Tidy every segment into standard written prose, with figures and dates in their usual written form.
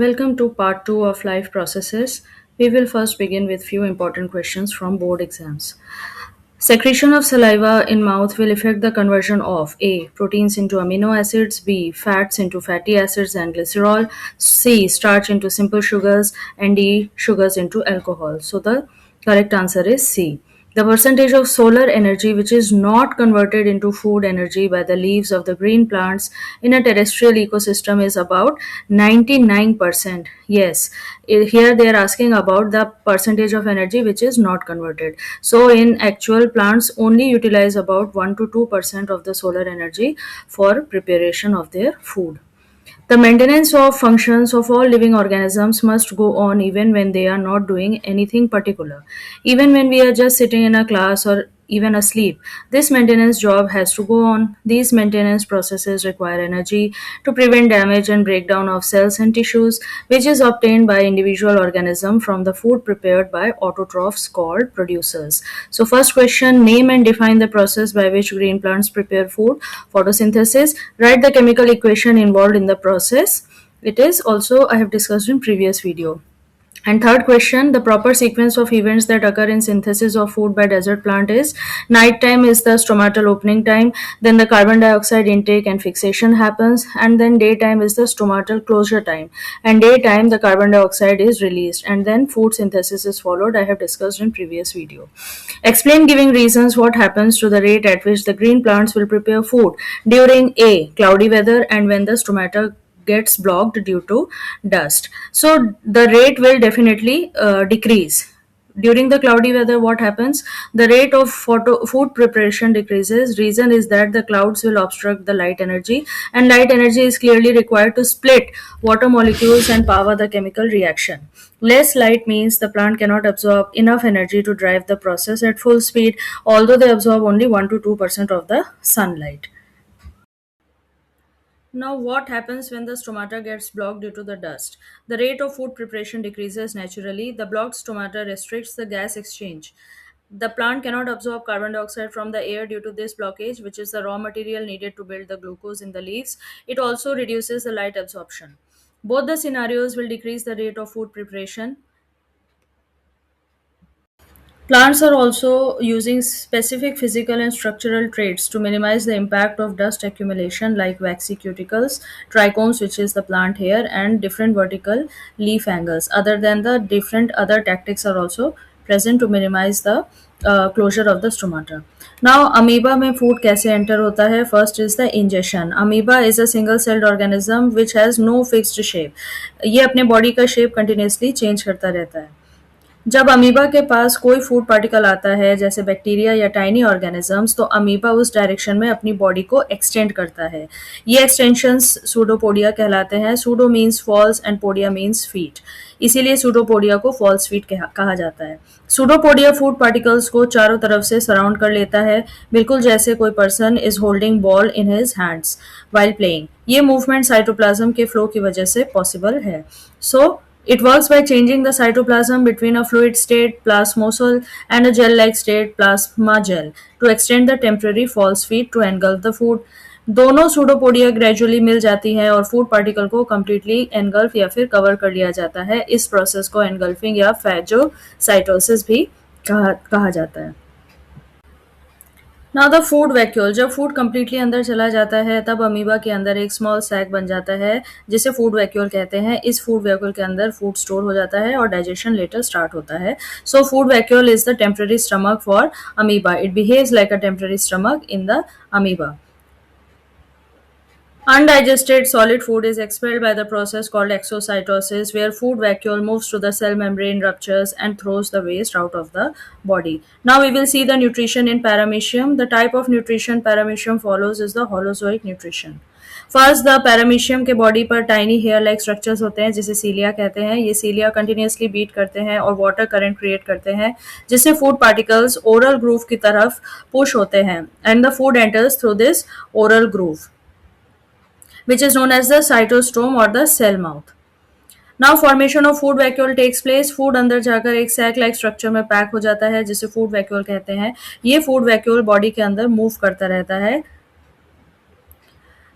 Welcome to part 2 of life processes. We will first begin with few important questions from board exams. Secretion of saliva in mouth will affect the conversion of A. Proteins into amino acids, B. Fats into fatty acids and glycerol, C. Starch into simple sugars, and D. Sugars into alcohol. So the correct answer is C. The percentage of solar energy which is not converted into food energy by the leaves of the green plants in a terrestrial ecosystem is about 99%. Yes, here they are asking about the percentage of energy which is not converted. So in actual plants only utilize about 1 to 2% of the solar energy for preparation of their food. The maintenance of functions of all living organisms must go on even when they are not doing anything particular. Even when we are just sitting in a class or even asleep, this maintenance job has to go on. These maintenance processes require energy to prevent damage and breakdown of cells and tissues, which is obtained by individual organism from the food prepared by autotrophs called producers. So first question, name and define the process by which green plants prepare food. Photosynthesis. Write the chemical equation involved in the process. It is also I have discussed in previous video. And third question, the proper sequence of events that occur in synthesis of food by desert plant is night time is the stomatal opening time, then the carbon dioxide intake and fixation happens, and then daytime is the stomatal closure time, and daytime the carbon dioxide is released, and then food synthesis is followed. I have discussed in previous video. Explain giving reasons what happens to the rate at which the green plants will prepare food during A. Cloudy weather and when the stomata gets blocked due to dust. So the rate will definitely decrease. During the cloudy weather, what happens? The rate of food preparation decreases. Reason is that the clouds will obstruct the light energy, and light energy is clearly required to split water molecules and power the chemical reaction. Less light means the plant cannot absorb enough energy to drive the process at full speed, although they absorb only 1 to 2% of the sunlight. Now, what happens when the stomata gets blocked due to the dust? The rate of food preparation decreases naturally. The blocked stomata restricts the gas exchange. The plant cannot absorb carbon dioxide from the air due to this blockage, which is the raw material needed to build the glucose in the leaves. It also reduces the light absorption. Both the scenarios will decrease the rate of food preparation. Plants are also using specific physical and structural traits to minimize the impact of dust accumulation, like waxy cuticles, trichomes, which is the plant hair, and different vertical leaf angles. Other than the different other tactics are also present to minimize the closure of the stomata. Now, amoeba में food कैसे enter होता है? First is the ingestion. Amoeba is a single-celled organism which has no fixed shape. ये अपने body का shape continuously change करता रहता है. जब अमीबा के पास कोई फूड पार्टिकल आता है जैसे बैक्टीरिया या टाइनी ऑर्गेनिजम्स, तो अमीबा उस डायरेक्शन में अपनी बॉडी को एक्सटेंड करता है. ये एक्सटेंशंस सूडोपोडिया कहलाते हैं. Pseudo means false and podia means feet, इसीलिए सूडोपोडिया को फॉल्स फीट कहा जाता है. सूडोपोडिया फूड पार्टिकल्स को चारों तरफ से सराउंड कर लेता है, बिल्कुल जैसे कोई person is holding ball in his hands while playing. ये मूवमेंट साइटोप्लाज्म के फ्लो की वजह से पॉसिबल है. सो it works by changing the cytoplasm between a fluid state, plasmosol, and a gel-like state, plasma gel, to extend the temporary false feed to engulf the food. दोनों pseudopodia gradually मिल जाती हैं और food particle को completely engulf या फिर cover कर लिया जाता है. इस प्रोसेस को एनगल्फिंग या फैजोसाइटोसिस भी कहा जाता है. Now the food vacuole. जब फूड कम्प्लीटली अंदर चला जाता है तब अमीबा के अंदर एक स्मॉल सैक बन जाता है जिसे फूड वैक्यूल कहते हैं. इस फूड वैक्यूल के अंदर फूड स्टोर हो जाता है और डाइजेशन लेटर स्टार्ट होता है. So food vacuole is the temporary stomach for amoeba. It behaves like a temporary stomach in the amoeba. Undigested solid food is expelled by the process called exocytosis, where food vacuole moves to the cell membrane, ruptures, and throws the waste out of the body. Now we will see the nutrition in paramecium. The type of nutrition paramecium follows is the holozoic nutrition. First the paramecium के body पर tiny hair like structures होते हैं जिसे सीलिया कहते हैं. ये सीलिया continuously beat करते हैं और वाटर करंट क्रिएट करते हैं जिससे फूड पार्टिकल्स ओरल ग्रूव की तरफ पुश होते हैं and the food enters through this oral groove, which is known as the cytostome or the cell mouth. Now formation of food vacuole takes place. Food अंदर जाकर एक sac like structure में pack हो जाता है जिसे फूड वैक्यूल कहते हैं. ये फूड वैक्यूल बॉडी के अंदर मूव करता रहता है.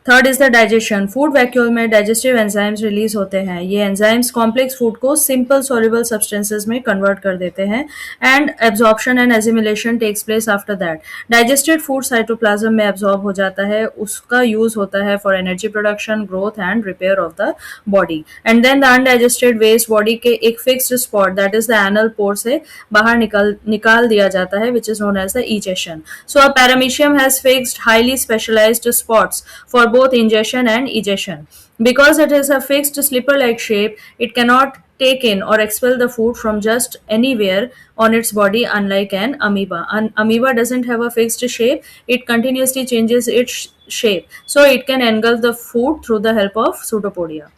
Third is the digestion. Food vacuole में डाइजेस्टिव एंजाइम्स रिलीज होते हैं। ये एंजाइम्स कॉम्प्लेक्स फूड को सिंपल सॉल्युबल सब्सटेंसेस में कन्वर्ट कर देते हैं and absorption and assimilation takes place after that. Digested food cytoplasm में एब्जॉर्ब हो जाता है, उसका यूज होता है for energy production, growth and repair of the body. And then the undigested waste body के एक fixed spot that is the anal pore से बाहर निकाल दिया जाता है, which is known as the egestion. So a paramecium has fixed, highly specialized spots for both ingestion and egestion. Because it is a fixed slipper-like shape, it cannot take in or expel the food from just anywhere on its body, unlike an amoeba. An amoeba doesn't have a fixed shape, it continuously changes its shape, so it can engulf the food through the help of pseudopodia.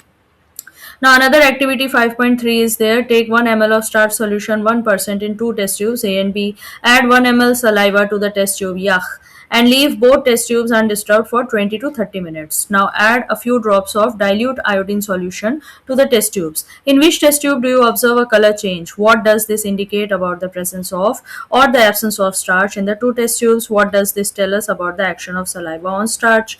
Now another activity 5.3 is there. Take 1 ml of starch solution 1% in two test tubes A and B. Add 1 ml saliva to the test tube. Yuck. And leave both test tubes undisturbed for 20 to 30 minutes. Now add a few drops of dilute iodine solution to the test tubes. In which test tube do you observe a color change? What does this indicate about the presence of or the absence of starch in the two test tubes? What does this tell us about the action of saliva on starch?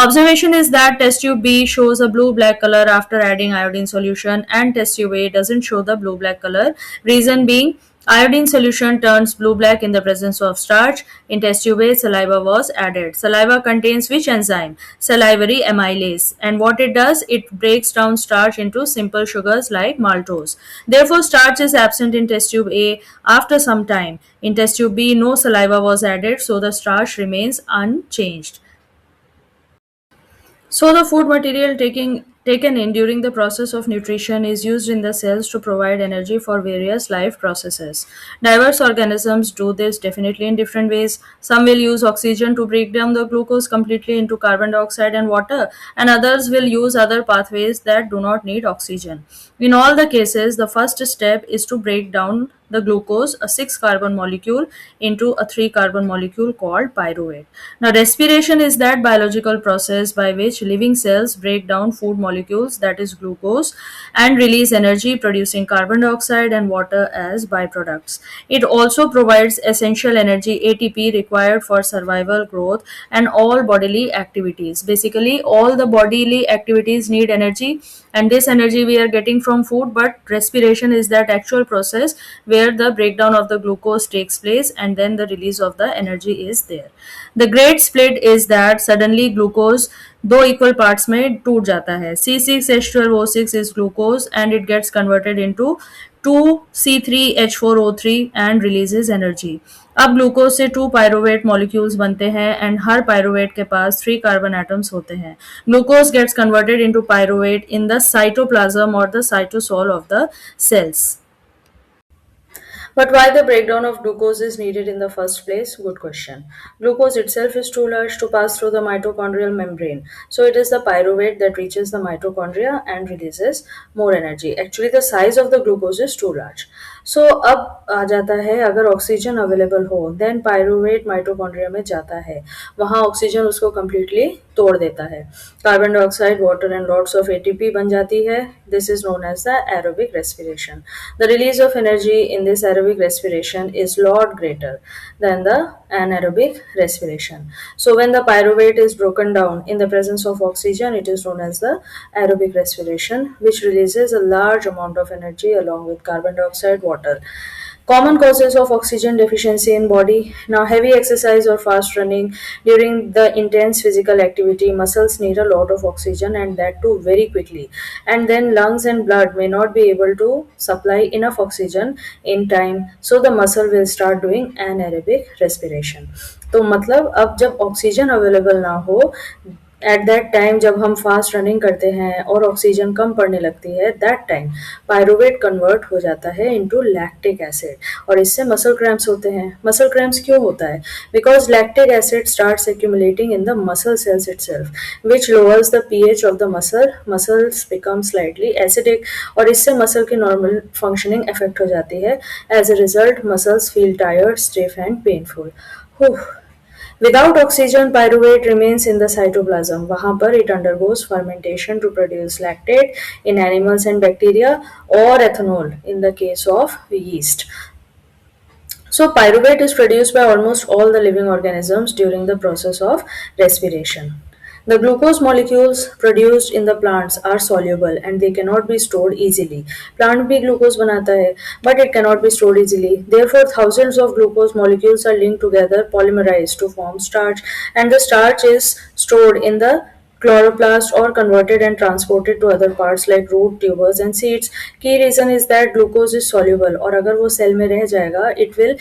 Observation is that test tube B shows a blue-black color after adding iodine solution, and test tube A doesn't show the blue-black color. Reason being, iodine solution turns blue-black in the presence of starch. In test tube A, saliva was added. Saliva contains which enzyme? Salivary amylase. And what it does? It breaks down starch into simple sugars like maltose. Therefore, starch is absent in test tube A after some time. In test tube B, no saliva was added, so the starch remains unchanged. So the food material taken in during the process of nutrition is used in the cells to provide energy for various life processes. Diverse organisms do this definitely in different ways. Some will use oxygen to break down the glucose completely into carbon dioxide and water, and others will use other pathways that do not need oxygen. In all the cases, the first step is to break down the glucose, a 6 carbon molecule, into a 3 carbon molecule called pyruvate. Now, respiration is that biological process by which living cells break down food molecules, that is glucose, and release energy, producing carbon dioxide and water as byproducts. It also provides essential energy ATP required for survival, growth, and all bodily activities. Basically, all the bodily activities need energy, and this energy we are getting from food, but respiration is that actual process where the breakdown of the glucose takes place and then the release of the energy is there. The great split is that suddenly glucose दो equal parts में टूट जाता है. C6H12O6 is glucose and it gets converted into 2C3H4O3 and releases energy. अब glucose से 2 pyruvate molecules बनते हैं and her pyruvate के पास 3 कार्बन एटम्स होते हैं. Glucose gets converted into pyruvate in the cytoplasm और the cytosol of the cells. But why the breakdown of glucose is needed in the first place? Good question. Glucose itself is too large to pass through the mitochondrial membrane. So it is the pyruvate that reaches the mitochondria and releases more energy. Actually, the size of the glucose is too large. So अब आ जाता है अगर oxygen available हो then pyruvate mitochondria में जाता है, वहाँ oxygen उसको कम्प्लीटली तोड़ देता है. Carbon dioxide, water and lots of ATP बन जाती है. This is known as the aerobic respiration. The release of energy in this aerobic respiration is lot greater than the anaerobic respiration. So when the pyruvate is broken down in the presence of oxygen, it is known as the aerobic respiration, which releases a large amount of energy along with carbon dioxide, water. Common causes of oxygen deficiency in body. Now, heavy exercise or fast running during the intense physical activity, muscles need a lot of oxygen and that too very quickly. And then lungs and blood may not be able to supply enough oxygen in time, so the muscle will start doing anaerobic respiration. तो मतलब अब जब oxygen available ना हो at that time जब हम fast running करते हैं और ऑक्सीजन कम पड़ने लगती है दैट टाइम पायरुवेट कन्वर्ट हो जाता है इनटू लैक्टिक एसिड और इससे मसल क्रैम्प्स होते हैं. मसल क्रैम्प्स क्यों होता है? Because lactic acid starts accumulating in the muscle cells itself which lowers the pH of the muscle. Muscles become slightly acidic और इससे मसल की नॉर्मल फंक्शनिंग अफेक्ट हो जाती है. As a result muscles feel tired, stiff and painful. Without oxygen, pyruvate remains in the cytoplasm. वहाँ पर it undergoes fermentation to produce lactate in animals and bacteria or ethanol in the case of yeast. So pyruvate is produced by almost all the living organisms during the process of respiration. The glucose molecules produced in the plants are soluble and they cannot be stored easily. Plant भी glucose बनाता है, but it cannot be stored easily. Therefore, thousands of glucose molecules are linked together, polymerized to form starch, and the starch is stored in the chloroplast or converted and transported to other parts like root, tubers and seeds. Key reason is that glucose is soluble और अगर वो cell में रह जाएगा it will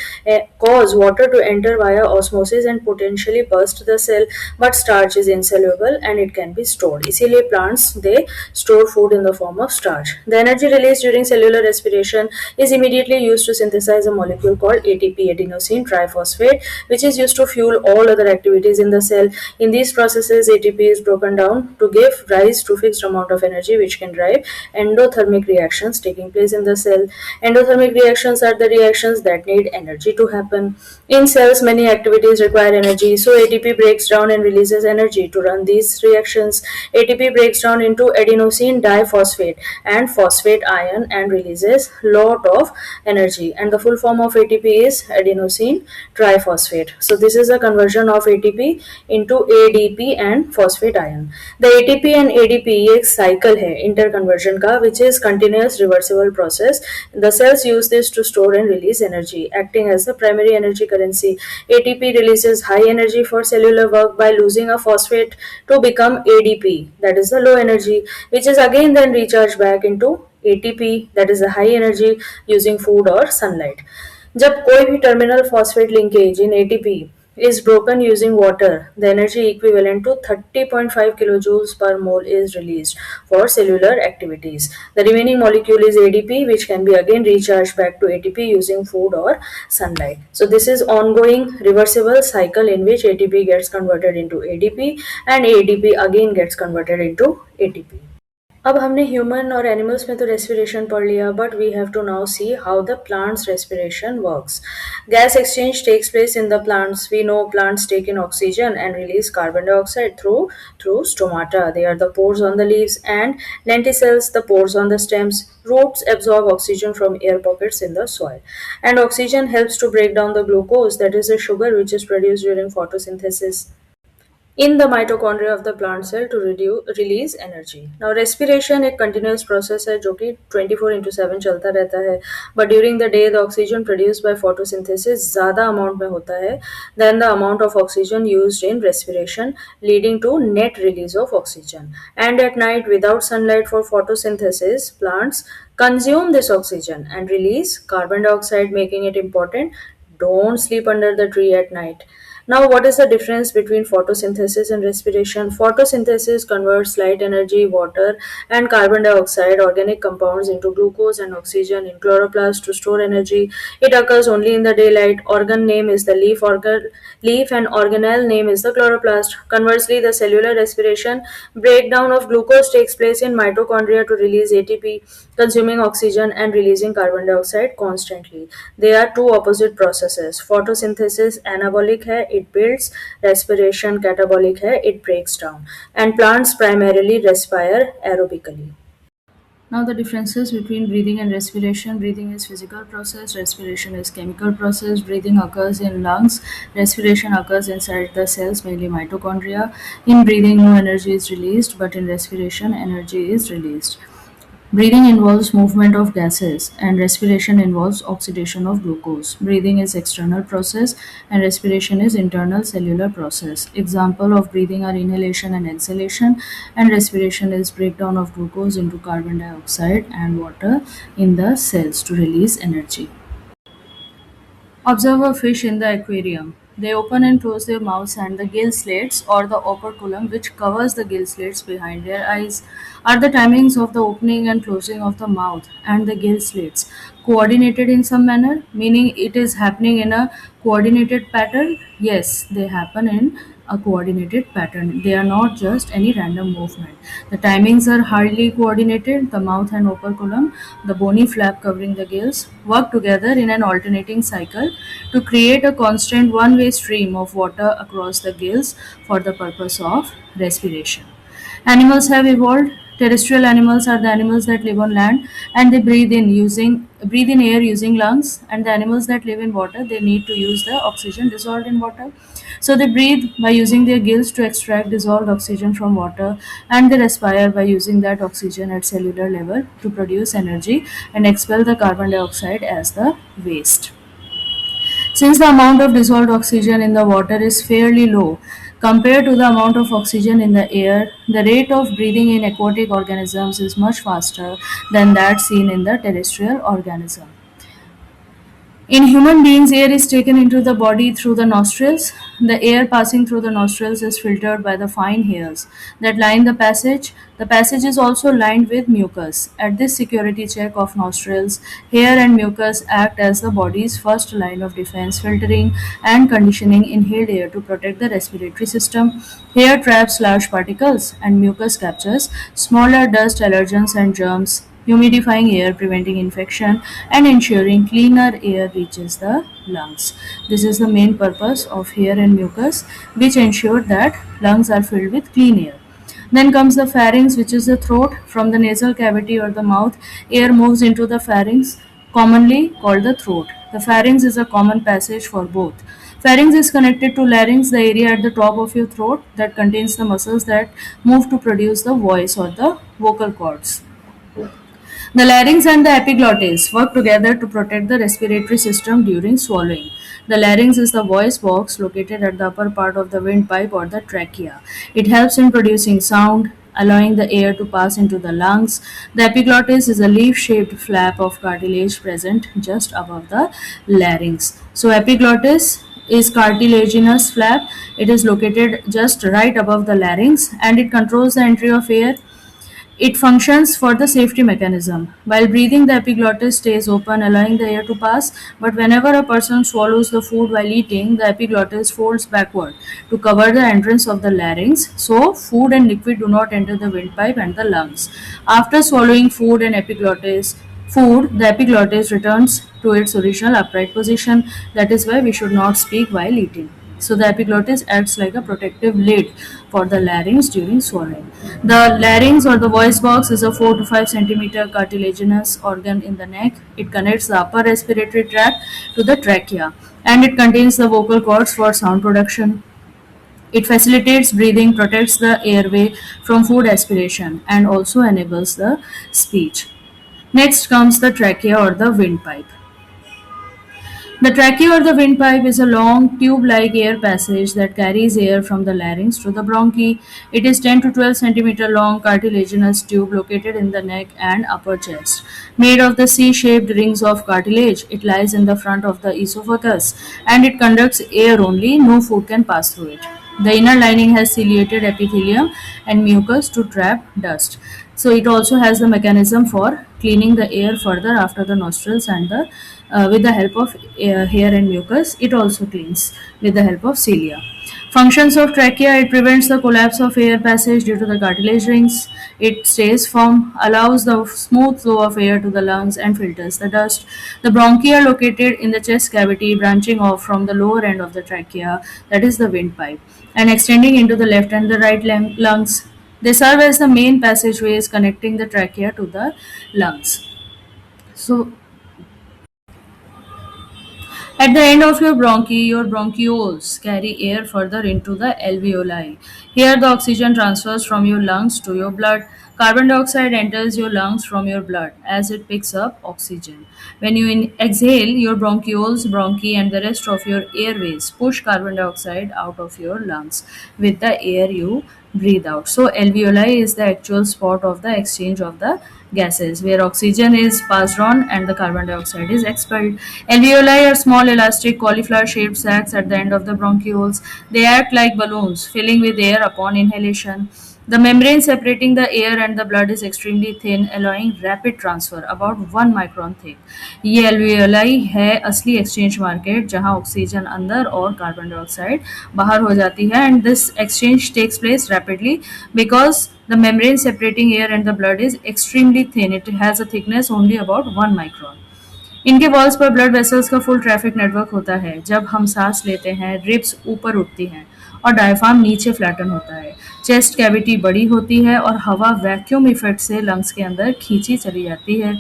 cause water to enter via osmosis and potentially burst the cell, but starch is insoluble and it can be stored. इसीलिए plants they store food in the form of starch. The energy released during cellular respiration is immediately used to synthesize a molecule called ATP, adenosine triphosphate, which is used to fuel all other activities in the cell. In these processes, ATP is broken down to give rise to fixed amount of energy which can drive endothermic reactions taking place in the cell. Endothermic reactions are the reactions that need energy to happen. In cells, many activities require energy, so ATP breaks down and releases energy to run these reactions. ATP breaks down into adenosine diphosphate and phosphate ion and releases lot of energy. And the full form of ATP is adenosine triphosphate. So this is a conversion of ATP into ADP and phosphate ion. The ATP and ADP एक cycle है interconversion का, which is continuous reversible process. The cells use this to store and release energy, acting as the primary energy currency. ATP releases high energy for cellular work by losing a phosphate to become ADP, that is the low energy, which is again then recharged back into ATP, that is the high energy, using food or sunlight. जब कोई भी terminal phosphate linkage in ATP is broken using water, the energy equivalent to 30.5 kilojoules per mole is released for cellular activities. The remaining molecule is ADP, which can be again recharged back to ATP using food or sunlight. So this is ongoing reversible cycle in which ATP gets converted into ADP and ADP again gets converted into ATP. अब हमने human और animals में तो respiration पढ़ लिया, but we have to now see how the plants respiration works. Gas exchange takes place in the plants. We know plants take in oxygen and release carbon dioxide through stomata. They are the pores on the leaves, and lenticels, the pores on the stems. Roots absorb oxygen from air pockets in the soil, and oxygen helps to break down the glucose, that is the sugar which is produced during photosynthesis in the mitochondria of the plant cell to release energy. Now respiration एक continuous process है जो कि 24/7 चलता रहता है, but during the day the oxygen produced by photosynthesis ज़्यादा amount में होता है than the amount of oxygen used in respiration, leading to net release of oxygen. And at night, without sunlight for photosynthesis, plants consume this oxygen and release carbon dioxide, making it important don't sleep under the tree at night. Now, what is the difference between photosynthesis and respiration? Photosynthesis converts light energy, water, and carbon dioxide, organic compounds, into glucose and oxygen in chloroplast to store energy. It occurs only in the daylight. Organ name is the leaf and organelle name is the chloroplast. Conversely, the cellular respiration breakdown of glucose takes place in mitochondria to release ATP, consuming oxygen and releasing carbon dioxide constantly. They are two opposite processes. Photosynthesis anabolic है, it builds. Respiration catabolic है, it breaks down. And plants primarily respire aerobically. Now the differences between breathing and respiration. Breathing is physical process, respiration is chemical process. Breathing occurs in lungs, respiration occurs inside the cells, mainly mitochondria. In breathing, no energy is released, but in respiration, energy is released. Breathing involves movement of gases and respiration involves oxidation of glucose. Breathing is external process and respiration is internal cellular process. Example of breathing are inhalation and exhalation, and respiration is breakdown of glucose into carbon dioxide and water in the cells to release energy. Observe a fish in the aquarium. They open and close their mouths, and the gill slits or the operculum, which covers the gill slits behind their eyes, are the timings of the opening and closing of the mouth and the gill slits coordinated in some manner, meaning it is happening in a coordinated pattern? Yes, they happen in a coordinated pattern. They are not just any random movement. The timings are hardly coordinated. The mouth and operculum, the bony flap covering the gills, work together in an alternating cycle to create a constant one-way stream of water across the gills for the purpose of respiration. Animals have evolved Terrestrial animals are the animals that live on land and they breathe in air using lungs, and the animals that live in water they need to use the oxygen dissolved in water. So they breathe by using their gills to extract dissolved oxygen from water, and they respire by using that oxygen at cellular level to produce energy and expel the carbon dioxide as the waste. Since the amount of dissolved oxygen in the water is fairly low compared to the amount of oxygen in the air, the rate of breathing in aquatic organisms is much faster than that seen in the terrestrial organism. In human beings, air is taken into the body through the nostrils. The air passing through the nostrils is filtered by the fine hairs that line the passage. The passage is also lined with mucus. At this security check of nostrils, hair and mucus act as the body's first line of defense, filtering and conditioning inhaled air to protect the respiratory system. Hair traps large particles, and mucus captures smaller dust, allergens, and germs, humidifying air, preventing infection, and ensuring cleaner air reaches the lungs. This is the main purpose of hair and mucus, which ensure that lungs are filled with clean air. Then comes the pharynx, which is the throat. From the nasal cavity or the mouth, air moves into the pharynx, commonly called the throat. The pharynx is a common passage for both. Pharynx is connected to larynx, the area at the top of your throat that contains the muscles that move to produce the voice or the vocal cords. The larynx and the epiglottis work together to protect the respiratory system during swallowing. The larynx is the voice box located at the upper part of the windpipe or the trachea. It helps in producing sound, allowing the air to pass into the lungs. The epiglottis is a leaf-shaped flap of cartilage present just above the larynx. So epiglottis is cartilaginous flap. It is located just right above the larynx and it controls the entry of air. It functions for the safety mechanism. While breathing, the epiglottis stays open, allowing the air to pass, but whenever a person swallows the food while eating, the epiglottis folds backward to cover the entrance of the larynx, so food and liquid do not enter the windpipe and the lungs. After swallowing food, the epiglottis returns to its original upright position. That is why we should not speak while eating. So the epiglottis acts like a protective lid for the larynx during swallowing. The larynx or the voice box is a 4 to 5 centimeter cartilaginous organ in the neck. It connects the upper respiratory tract to the trachea and it contains the vocal cords for sound production. It facilitates breathing, protects the airway from food aspiration, and also enables the speech. Next comes the trachea or the windpipe. The trachea or the windpipe is a long tube-like air passage that carries air from the larynx to the bronchi. It is 10 to 12 centimeter long cartilaginous tube located in the neck and upper chest. Made of the C-shaped rings of cartilage, it lies in the front of the esophagus and it conducts air only, no food can pass through it. The inner lining has ciliated epithelium and mucus to trap dust. So it also has the mechanism for cleaning the air further after the nostrils and the with the help of hair and mucus. It also cleans with the help of cilia. Functions of trachea: it prevents the collapse of air passage due to the cartilage rings. It stays firm, allows the smooth flow of air to the lungs and filters the dust. The bronchi are located in the chest cavity, branching off from the lower end of the trachea, that is the windpipe, and extending into the left and the right lungs. They serve as the main passageways connecting the trachea to the lungs. So, at the end of your bronchioles carry air further into the alveoli. Here, the oxygen transfers from your lungs to your blood. Carbon dioxide enters your lungs from your blood as it picks up oxygen. When you exhale, your bronchioles, bronchi, and the rest of your airways push carbon dioxide out of your lungs with the air you breathe out. So, alveoli is the actual spot of the exchange of the gases where oxygen is passed on and the carbon dioxide is expelled. Alveoli are small elastic cauliflower shaped sacs at the end of the bronchioles. They act like balloons, filling with air upon inhalation. The membrane separating the air and the blood is extremely thin, allowing rapid transfer, about 1 micron thick. ये alveoli है असली exchange market जहां oxygen अंदर और carbon dioxide बाहर हो जाती है, and this exchange takes place rapidly because the membrane separating air and the blood is extremely thin. It has a thickness only about 1 micron. इनके वॉल्स पर ब्लड वेसल्स का फुल ट्रैफिक नेटवर्क होता है. जब हम सांस लेते हैं, रिब्स ऊपर उठती हैं और डायफ्राम नीचे फ्लैटन होता है। चेस्ट कैविटी बड़ी होती है और हवा वैक्यूम इफेक्ट से लंग्स के अंदर खींची चली जाती है।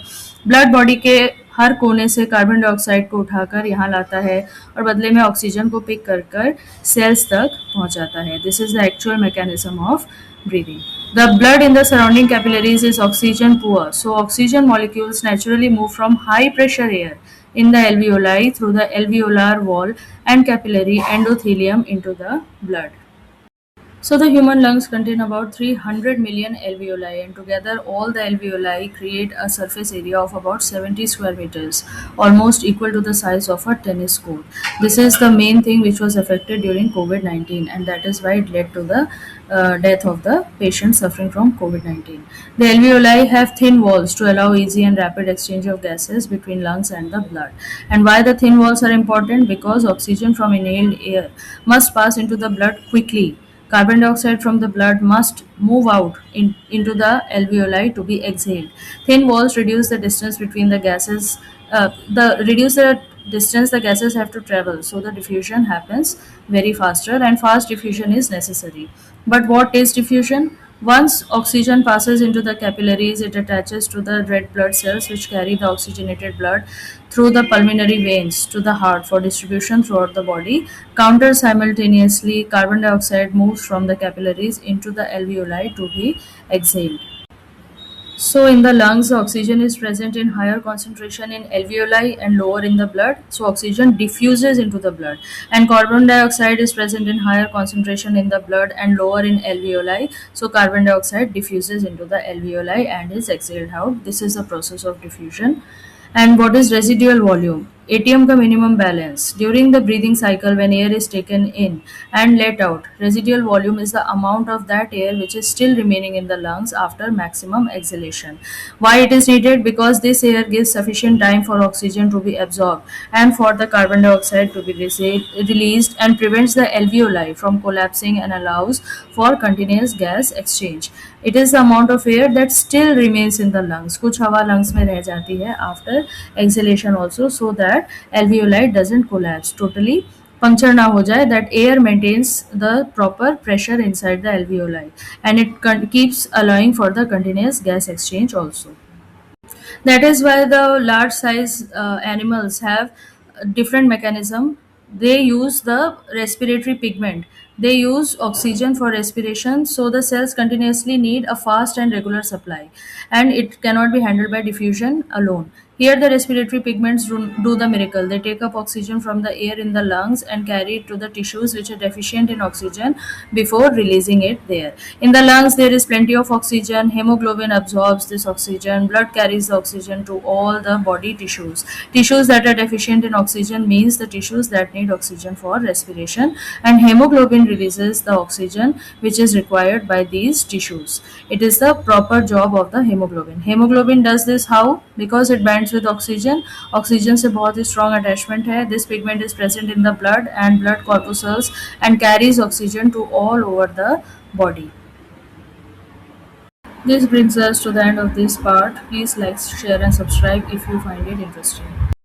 ब्लड बॉडी के हर कोने से कार्बन डाइऑक्साइड को उठाकर यहाँ लाता है और बदले में ऑक्सीजन को पिक कर कर सेल्स तक पहुँचाता है। This is the actual mechanism of breathing. The blood in the surrounding capillaries is oxygen poor, so oxygen molecules naturally move from high pressure air in the alveoli through the alveolar wall and capillary endothelium into the blood. So the human lungs contain about 300 million alveoli, and together all the alveoli create a surface area of about 70 square meters, almost equal to the size of a tennis court. This is the main thing which was affected during COVID-19, and that is why it led to the death of the patient suffering from COVID-19. The alveoli have thin walls to allow easy and rapid exchange of gases between lungs and the blood. And why the thin walls are important? Because oxygen from inhaled air must pass into the blood quickly. Carbon dioxide from the blood must move out into the alveoli to be exhaled. Thin walls reduce the distance between the gases. The reduce the distance the gases have to travel, so the diffusion happens very faster, and fast diffusion is necessary. But what is diffusion? Once oxygen passes into the capillaries, it attaches to the red blood cells which carry the oxygenated blood through the pulmonary veins to the heart for distribution throughout the body. Counter simultaneously, carbon dioxide moves from the capillaries into the alveoli to be exhaled. So in the lungs, oxygen is present in higher concentration in alveoli and lower in the blood. So oxygen diffuses into the blood, and carbon dioxide is present in higher concentration in the blood and lower in alveoli. So carbon dioxide diffuses into the alveoli and is exhaled out. This is the process of diffusion. And what is residual volume? ATM का minimum balance. During the breathing cycle, when air is taken in and let out, residual volume is the amount of that air which is still remaining in the lungs after maximum exhalation. Why it is needed? Because this air gives sufficient time for oxygen to be absorbed and for the carbon dioxide to be released, and prevents the alveoli from collapsing and allows for continuous gas exchange. It is the amount of air that still remains in the lungs. कुछ हवा lungs में रह जाती है after exhalation also, so that alveoli doesn't collapse totally, puncture ना हो जाए. That air maintains the proper pressure inside the alveoli, and it keeps allowing for the continuous gas exchange also. That is why the large size animals have a different mechanism. They use the respiratory pigment. They use oxygen for respiration, so the cells continuously need a fast and regular supply, and it cannot be handled by diffusion alone. Here, the respiratory pigments do the miracle. They take up oxygen from the air in the lungs and carry it to the tissues which are deficient in oxygen before releasing it there. In the lungs, there is plenty of oxygen. Hemoglobin absorbs this oxygen. Blood carries the oxygen to all the body tissues. Tissues that are deficient in oxygen means the tissues that need oxygen for respiration, and hemoglobin releases the oxygen which is required by these tissues. It is the proper job of the hemoglobin. Hemoglobin does this how? Because it binds with oxygen. Oxygen से बहुत ही strong attachment है. This pigment is present in the blood and blood corpuscles and carries oxygen to all over the body. This brings us to the end of this part. Please like, share and subscribe if you find it interesting.